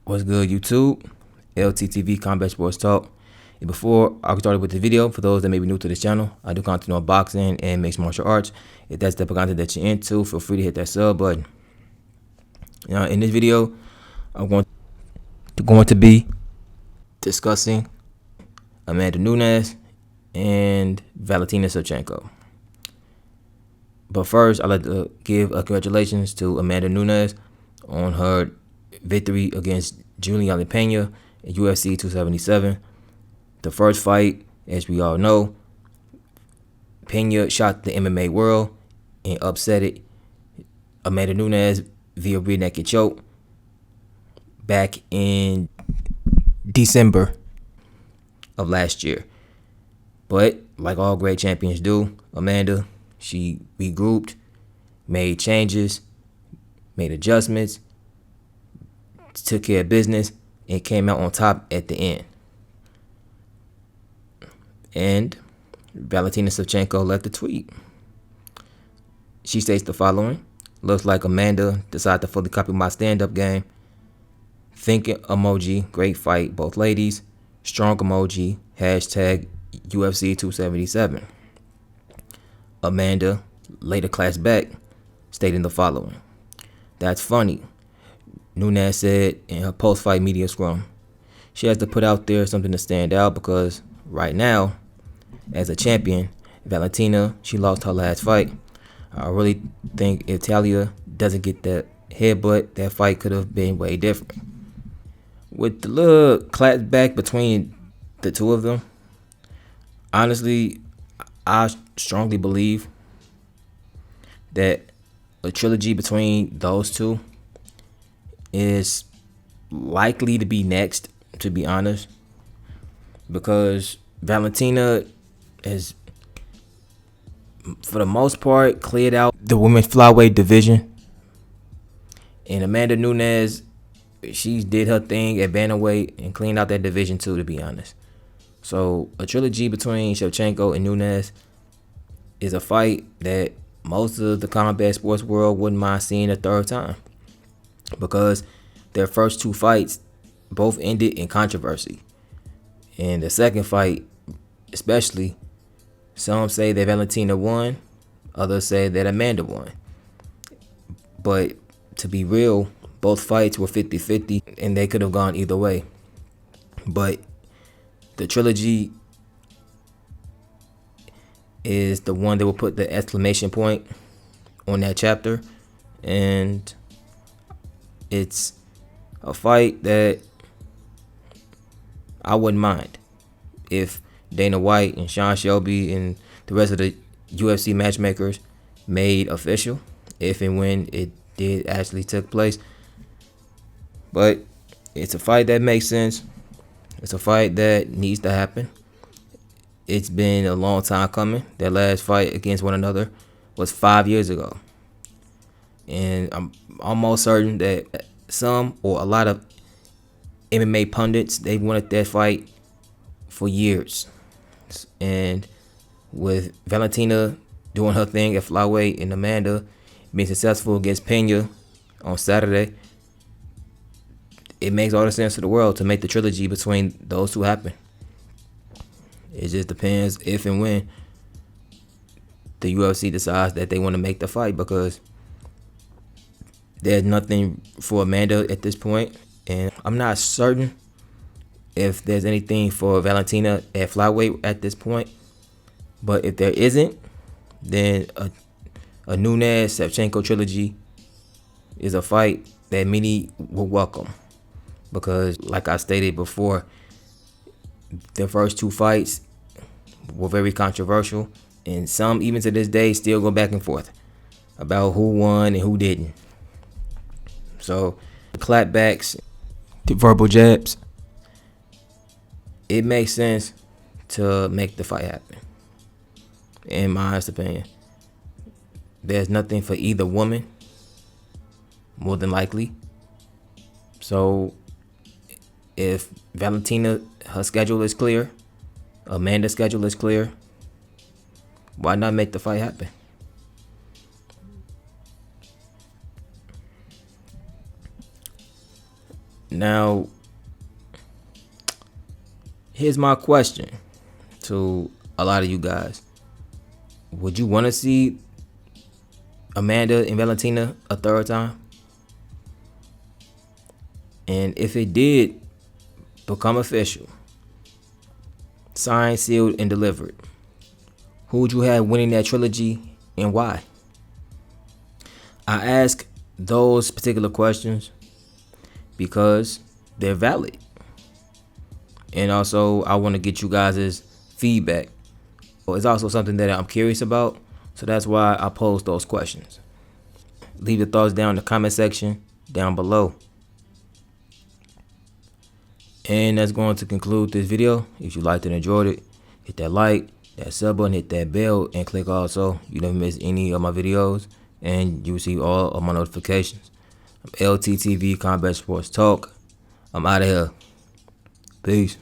What's good, YouTube? LTtvCombatSportsTalk. And before I get started with the video, for those that may be new to this channel, I do content on boxing and mixed martial arts. If that's the type of content that you're into, feel free to hit that sub button. In this video, I'm going to be discussing Amanda Nunes and Valentina Shevchenko. But first, I'd like to give a congratulations to Amanda Nunes on her victory against Juliana Pena at UFC 277. The first fight, as we all know, Pena shocked the MMA world and upset Amanda Nunes via rear naked choke back in December of last year. But like all great champions do, Amanda, she regrouped, made changes, made adjustments, took care of business, and came out on top at the end. And Valentina Shevchenko left a tweet. She states the following: "Looks like Amanda decided to fully copy my stand-up game. Thinking emoji, great fight, both ladies. Strong emoji, hashtag UFC 277. Amanda, later ClapBack, stating the following: "That's funny," Nunes said in her post-fight media scrum. She has to put out there something to stand out because right now, as a champion, Valentina, she lost her last fight. I really think if Talia doesn't get that headbutt, that fight could have been way different." With the little ClapBack between the two of them, honestly, I strongly believe that a trilogy between those two is likely to be next, to be honest, because Valentina has, for the most part, cleared out the women's flyweight division, and Amanda Nunes, she did her thing at bantamweight and cleaned out that division too, to be honest. So a trilogy between Shevchenko and Nunes is a fight that most of the combat sports world wouldn't mind seeing a third time, because their first two fights both ended in controversy. And the second fight, especially, some say that Valentina won, others say that Amanda won. But to be real, both fights were 50-50, and they could have gone either way. But the trilogy is the one that will put the exclamation point on that chapter, and it's a fight that I wouldn't mind if Dana White and Sean Shelby and the rest of the UFC matchmakers made official, if and when it did actually took place. But it's a fight that makes sense. It's a fight that needs to happen. It's been a long time coming. That last fight against one another was 5 years ago. And I'm almost certain that some or a lot of MMA pundits, they wanted that fight for years. And with Valentina doing her thing at flyweight and Amanda being successful against Pena on Saturday, it makes all the sense in the world to make the trilogy between those two happen. It just depends if and when the UFC decides that they want to make the fight, because there's nothing for Amanda at this point, and I'm not certain if there's anything for Valentina at flyweight at this point. But if there isn't, then a Nunes Shevchenko trilogy is a fight that many will welcome, because like I stated before, the first two fights were very controversial, and some even to this day still go back and forth about who won and who didn't. So the ClapBacks, the verbal jabs, it makes sense to make the fight happen, in my honest opinion. There's nothing for either woman, more than likely. So if Valentina, her schedule is clear, Amanda's schedule is clear, why not make the fight happen? Now, here's my question to a lot of you guys. Would you want to see Amanda and Valentina a third time? And if it did become official, signed, sealed, and delivered, who would you have winning that trilogy and why? I ask those particular questions because they're valid. And also, I want to get you guys' feedback. It's also something that I'm curious about, so that's why I pose those questions. Leave your thoughts down in the comment section down below. And that's going to conclude this video. If you liked and enjoyed it, hit that like, that sub button, hit that bell, and click also. You never miss any of my videos, and you receive all of my notifications. I'm LTTV Combat Sports Talk. I'm out of here. Peace.